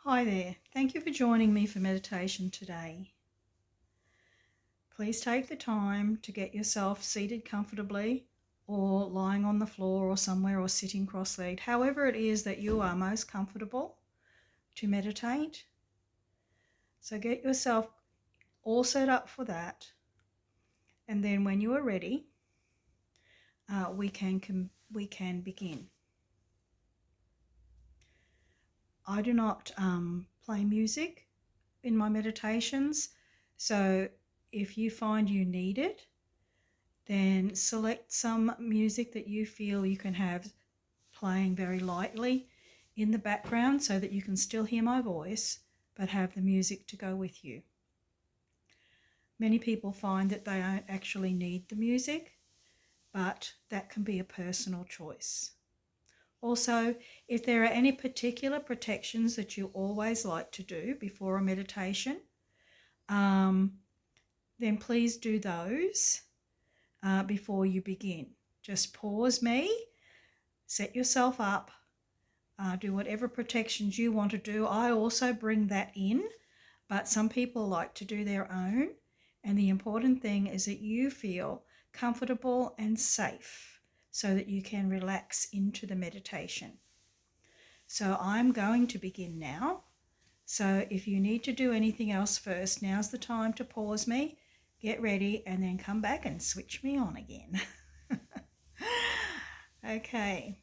Hi there, thank you for joining me for meditation today. Please take the time to get yourself seated comfortably or lying on the floor or somewhere or sitting cross-legged, however it is that you are most comfortable to meditate. So get yourself all set up for that, and then when you are ready, we can begin. I do not play music in my meditations, so if you find you need it, then select some music that you feel you can have playing very lightly in the background so that you can still hear my voice but have the music to go with you. Many people find that they don't actually need the music, but that can be a personal choice. Also, if there are any particular protections that you always like to do before a meditation, then please do those before you begin. Just pause me, set yourself up, do whatever protections you want to do. I also bring that in, but some people like to do their own, and the important thing is that you feel comfortable and safe so that you can relax into the meditation. So I'm going to begin now. So if you need to do anything else first, now's the time to pause me, get ready, and then come back and switch me on again. Okay,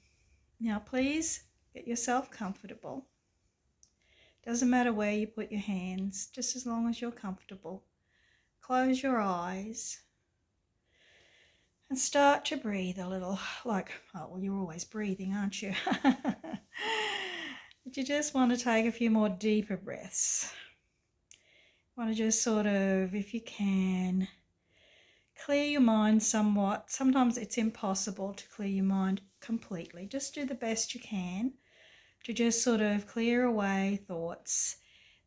now please get yourself comfortable. Doesn't matter where you put your hands, just as long as you're comfortable. Close your eyes and start to breathe a little, you're always breathing, aren't you? But you just want to take a few more deeper breaths. Want to just sort of, if you can, clear your mind somewhat. Sometimes it's impossible to clear your mind completely. Just do the best you can to just sort of clear away thoughts.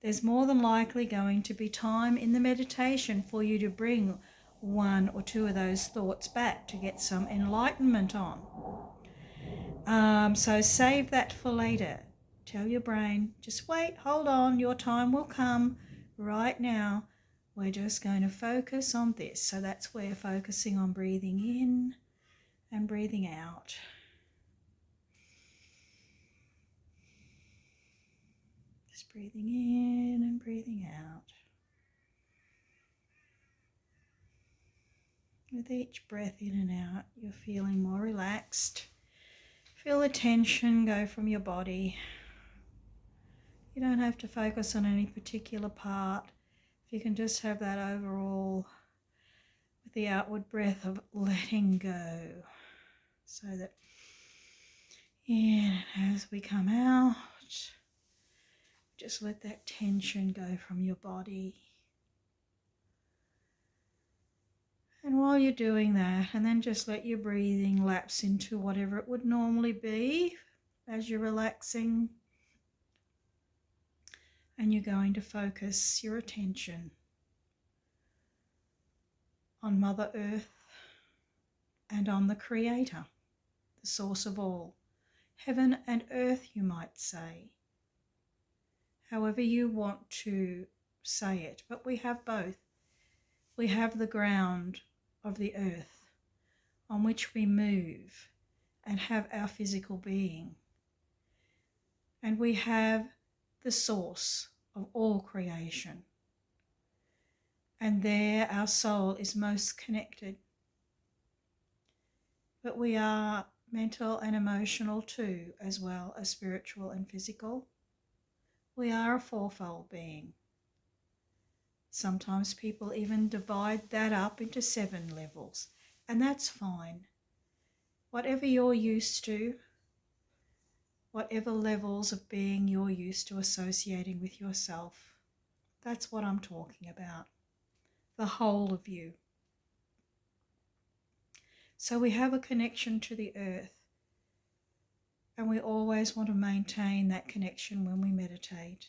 There's more than likely going to be time in the meditation for you to bring one or two of those thoughts back to get some enlightenment on. So save that for later. Tell your brain, just wait, hold on, your time will come. Right now, we're just going to focus on this. So that's where focusing on breathing in and breathing out. Just breathing in and breathing out. With each breath in and out, you're feeling more relaxed. Feel the tension go from your body. You don't have to focus on any particular part. If you can just have that overall, with the outward breath of letting go. So that in and as we come out, just let that tension go from your body. And while you're doing that, and then just let your breathing lapse into whatever it would normally be as you're relaxing. And you're going to focus your attention on Mother Earth and on the Creator, the source of all. Heaven and earth, you might say. However you want to say it, but we have both. We have the ground of the earth on which we move and have our physical being. And we have the source of all creation. And there our soul is most connected. But we are mental and emotional too, as well as spiritual and physical. We are a fourfold being. Sometimes people even divide that up into 7 levels, and that's fine. Whatever you're used to, whatever levels of being you're used to associating with yourself, that's what I'm talking about. The whole of you. So we have a connection to the earth, and we always want to maintain that connection when we meditate.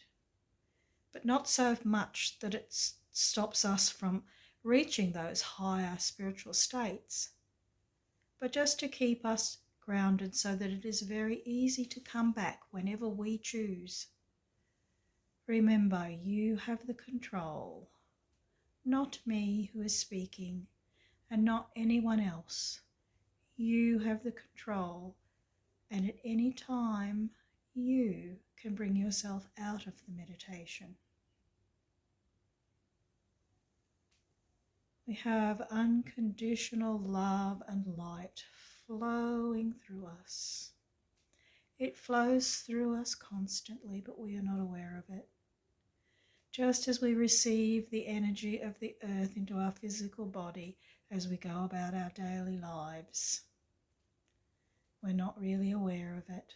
But not so much that it stops us from reaching those higher spiritual states, but just to keep us grounded so that it is very easy to come back whenever we choose. Remember, you have the control, not me who is speaking, and not anyone else. You have the control, and at any time you can bring yourself out of the meditation. We have unconditional love and light flowing through us. It flows through us constantly, but we are not aware of it. Just as we receive the energy of the earth into our physical body as we go about our daily lives, we're not really aware of it.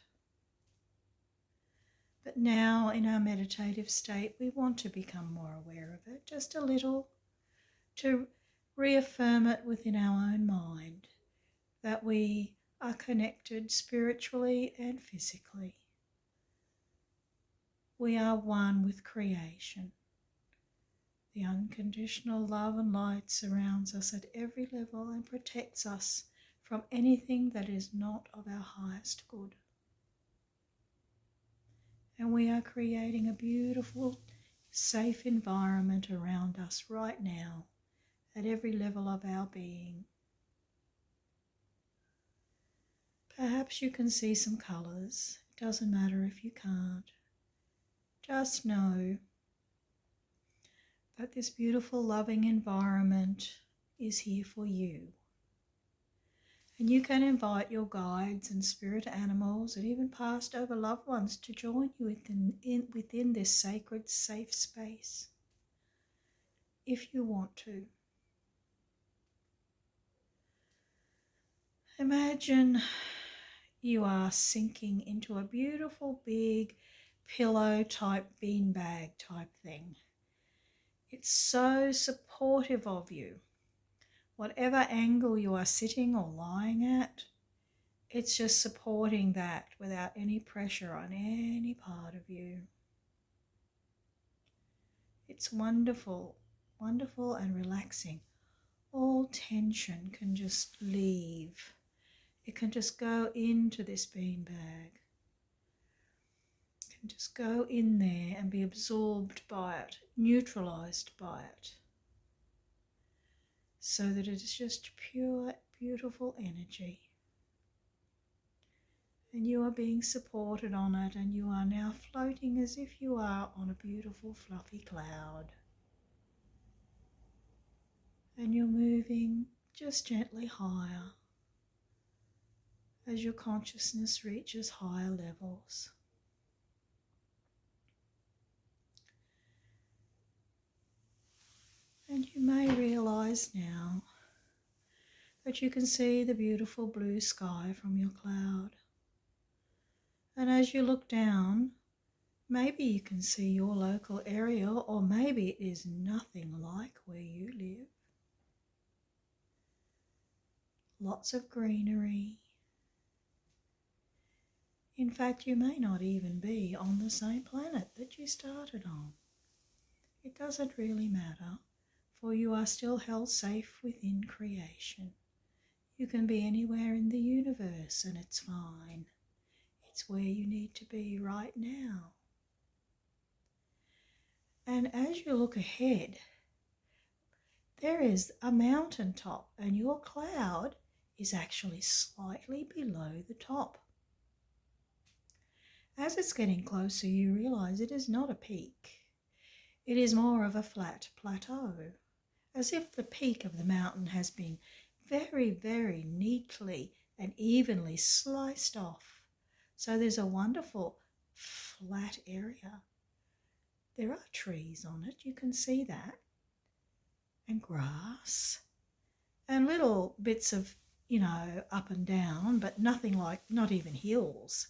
But now in our meditative state, we want to become more aware of it, just a little, to reaffirm it within our own mind that we are connected spiritually and physically. We are one with creation. The unconditional love and light surrounds us at every level and protects us from anything that is not of our highest good. And we are creating a beautiful, safe environment around us right now at every level of our being. Perhaps you can see some colours. It doesn't matter if you can't. Just know that this beautiful, loving environment is here for you. And you can invite your guides and spirit animals and even passed over loved ones to join you within this sacred, safe space, if you want to. Imagine you are sinking into a beautiful big pillow type beanbag type thing. It's so supportive of you. Whatever angle you are sitting or lying at, it's just supporting that without any pressure on any part of you. It's wonderful, wonderful and relaxing. All tension can just leave. It can just go into this beanbag. It can just go in there and be absorbed by it, neutralized by it, so that it is just pure, beautiful energy. And you are being supported on it, and you are now floating as if you are on a beautiful fluffy cloud. And you're moving just gently higher as your consciousness reaches higher levels. And you may realize now that you can see the beautiful blue sky from your cloud. And as you look down, maybe you can see your local area, or maybe it is nothing like where you live. Lots of greenery. In fact, you may not even be on the same planet that you started on. It doesn't really matter, for you are still held safe within creation. You can be anywhere in the universe and it's fine. It's where you need to be right now. And as you look ahead, there is a mountaintop and your cloud is actually slightly below the top. As it's getting closer, you realize it is not a peak. It is more of a flat plateau, as if the peak of the mountain has been very, very neatly and evenly sliced off. So there's a wonderful flat area. There are trees on it, you can see that, and grass, and little bits of, up and down, but nothing like, not even hills,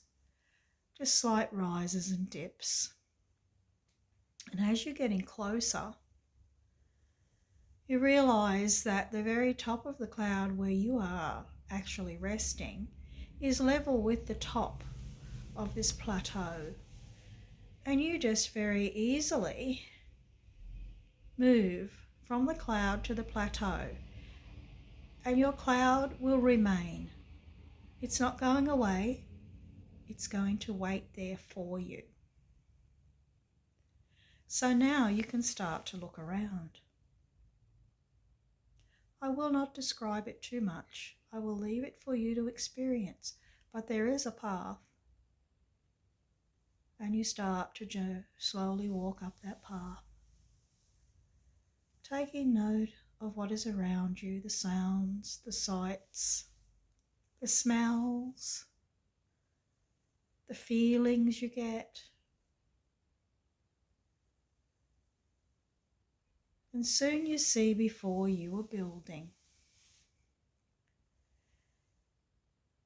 just slight rises and dips. And as you're getting closer, you realise that the very top of the cloud where you are actually resting is level with the top of this plateau. And you just very easily move from the cloud to the plateau, and your cloud will remain. It's not going away, it's going to wait there for you. So now you can start to look around. I will not describe it too much. I will leave it for you to experience. But there is a path. And you start to slowly walk up that path, taking note of what is around you, the sounds, the sights, the smells, the feelings you get. And soon you see before you a building.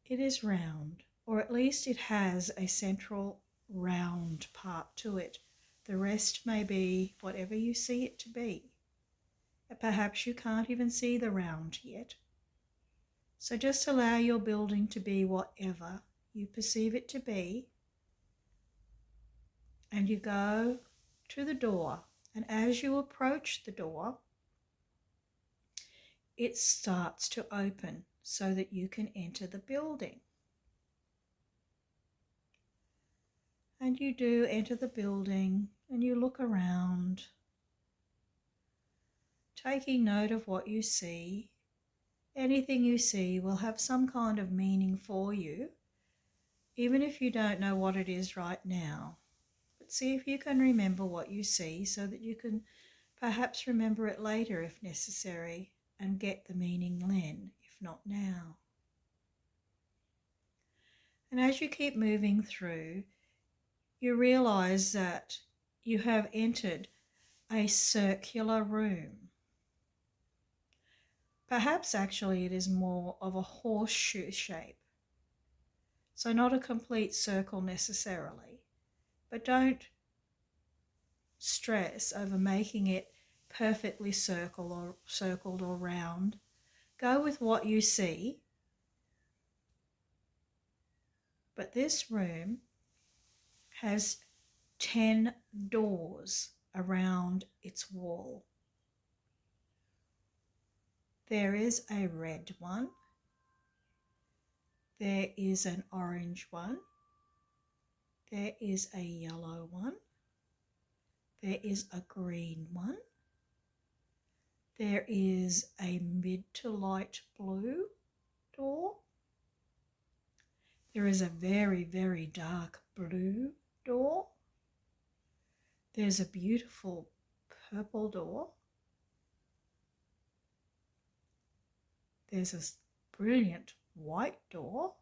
It is round, or at least it has a central round part to it. The rest may be whatever you see it to be. Perhaps you can't even see the round yet. So just allow your building to be whatever you perceive it to be. And you go to the door. And as you approach the door, it starts to open so that you can enter the building. And you do enter the building and you look around, taking note of what you see. Anything you see will have some kind of meaning for you, even if you don't know what it is right now. But see if you can remember what you see so that you can perhaps remember it later if necessary and get the meaning then, if not now. And as you keep moving through, you realize that you have entered a circular room. Perhaps actually it is more of a horseshoe shape. So not a complete circle necessarily, but don't stress over making it perfectly circled or round. Go with what you see. But this room has 10 doors around its wall. There is a red one. There is an orange one. There is a yellow one. There is a green one. There is a mid to light blue door. There is a very, very dark blue door. There's a beautiful purple door. There's a brilliant white door.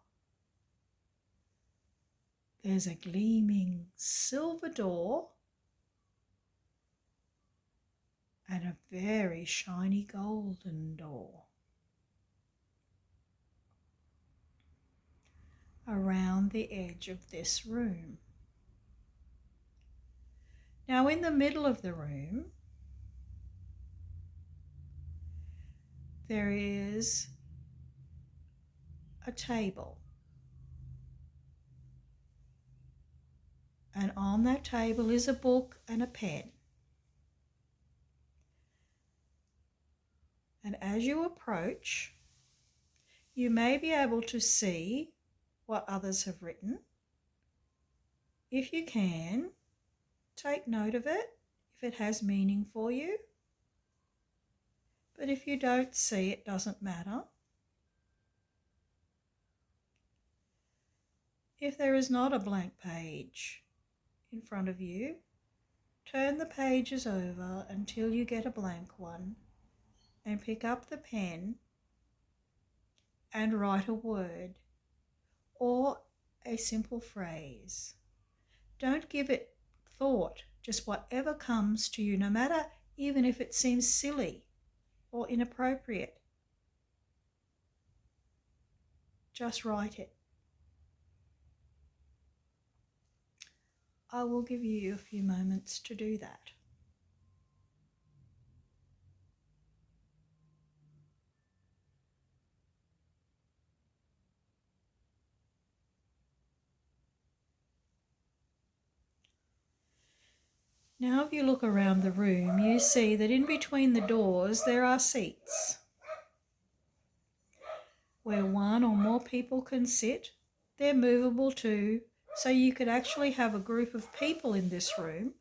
There's a gleaming silver door and a very shiny golden door. Around the edge of this room. Now in the middle of the room, there is a table. And on that table is a book and a pen. And as you approach, you may be able to see what others have written. If you can, take note of it if it has meaning for you. But if you don't see, it doesn't matter. If there is not a blank page in front of you, turn the pages over until you get a blank one and pick up the pen and write a word or a simple phrase. Don't give it thought, just whatever comes to you, no matter even if it seems silly or inappropriate. Just write it. I will give you a few moments to do that. Now if you look around the room, you see that in between the doors there are seats where one or more people can sit. They're movable too, so you could actually have a group of people in this room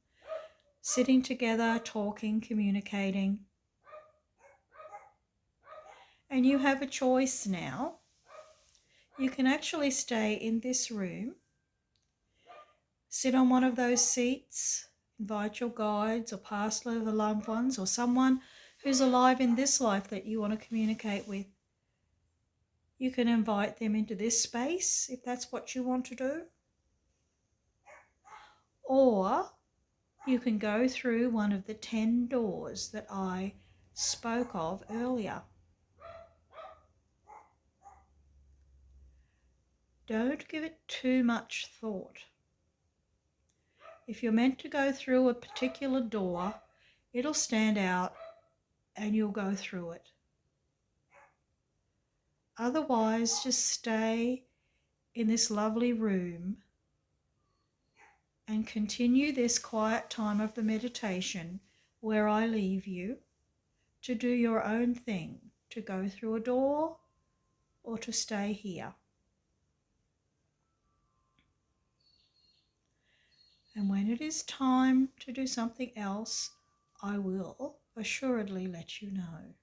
sitting together, talking, communicating. And you have a choice now. You can actually stay in this room, sit on one of those seats, invite your guides or past loved ones or someone who's alive in this life that you want to communicate with. You can invite them into this space if that's what you want to do. Or you can go through one of the 10 doors that I spoke of earlier. Don't give it too much thought. If you're meant to go through a particular door, it'll stand out and you'll go through it. Otherwise, just stay in this lovely room and continue this quiet time of the meditation where I leave you to do your own thing, to go through a door or to stay here. And when it is time to do something else, I will assuredly let you know.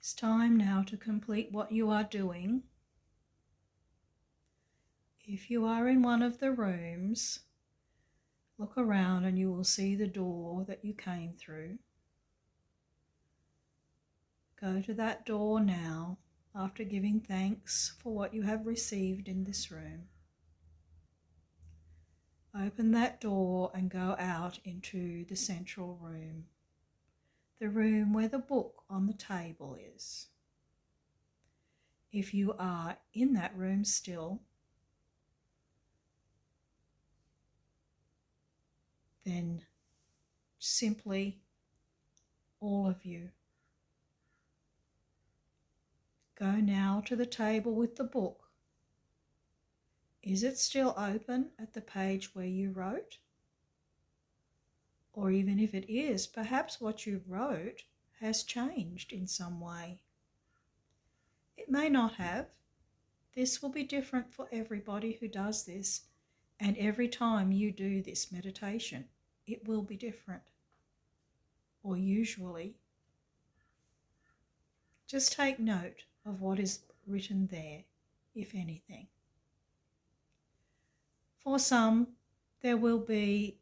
It's time now to complete what you are doing. If you are in one of the rooms, look around and you will see the door that you came through. Go to that door now after giving thanks for what you have received in this room. Open that door and go out into the central room, the room where the book on the table is. If you are in that room still, then simply all of you go now to the table with the book. Is it still open at the page where you wrote? Or even if it is, perhaps what you wrote has changed in some way. It may not have. This will be different for everybody who does this, and every time you do this meditation, it will be different, or usually. Just take note of what is written there, if anything. For some, there will be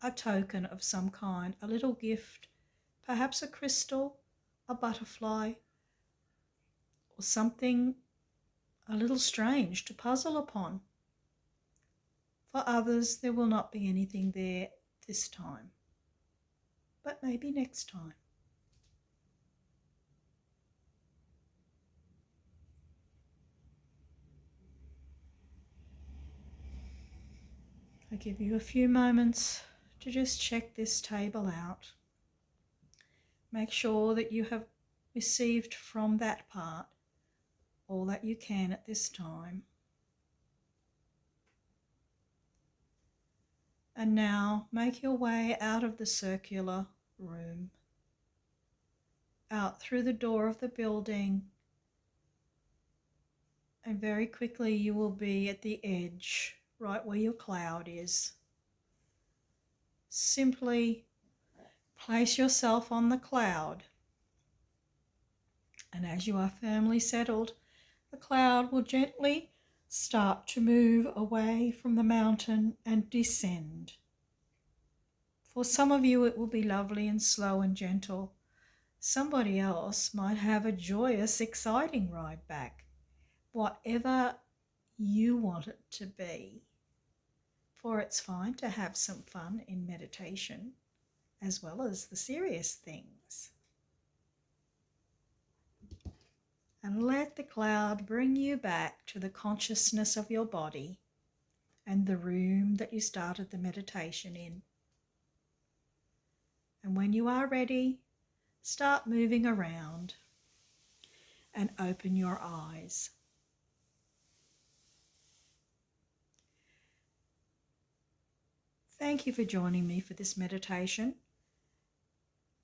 a token of some kind, a little gift, perhaps a crystal, a butterfly, or something a little strange to puzzle upon. For others, there will not be anything there this time, but maybe next time. I give you a few moments to just check this table out. Make sure that you have received from that part all that you can at this time. And now make your way out of the circular room, out through the door of the building, and very quickly you will be at the edge, right where your cloud is. Simply place yourself on the cloud, and as you are firmly settled, the cloud will gently start to move away from the mountain and descend. For some of you it will be lovely and slow and gentle. Somebody else might have a joyous, exciting ride back. Whatever you want it to be. For it's fine to have some fun in meditation as well as the serious things. And let the cloud bring you back to the consciousness of your body and the room that you started the meditation in. And when you are ready, start moving around and open your eyes. Thank you for joining me for this meditation.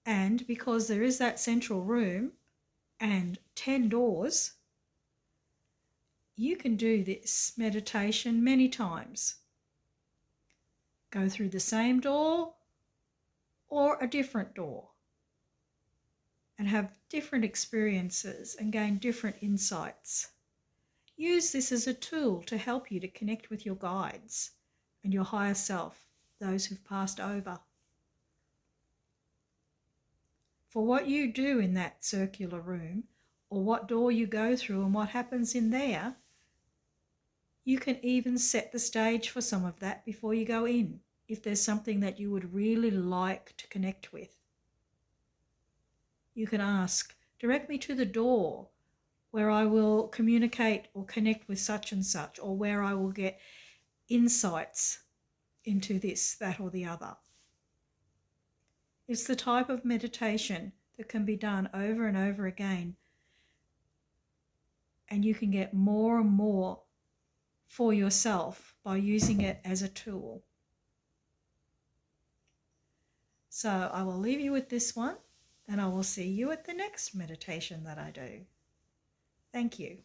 And because there is that central room and 10 doors, you can do this meditation many times. Go through the same door or a different door and have different experiences and gain different insights. Use this as a tool to help you to connect with your guides and your higher self, those who've passed over. For what you do in that circular room, or what door you go through and what happens in there, you can even set the stage for some of that before you go in, if there's something that you would really like to connect with. You can ask, direct me to the door where I will communicate or connect with such and such, or where I will get insights into this, that, or the other. It's the type of meditation that can be done over and over again, and you can get more and more for yourself by using it as a tool. So I will leave you with this one, and I will see you at the next meditation that I do. Thank you.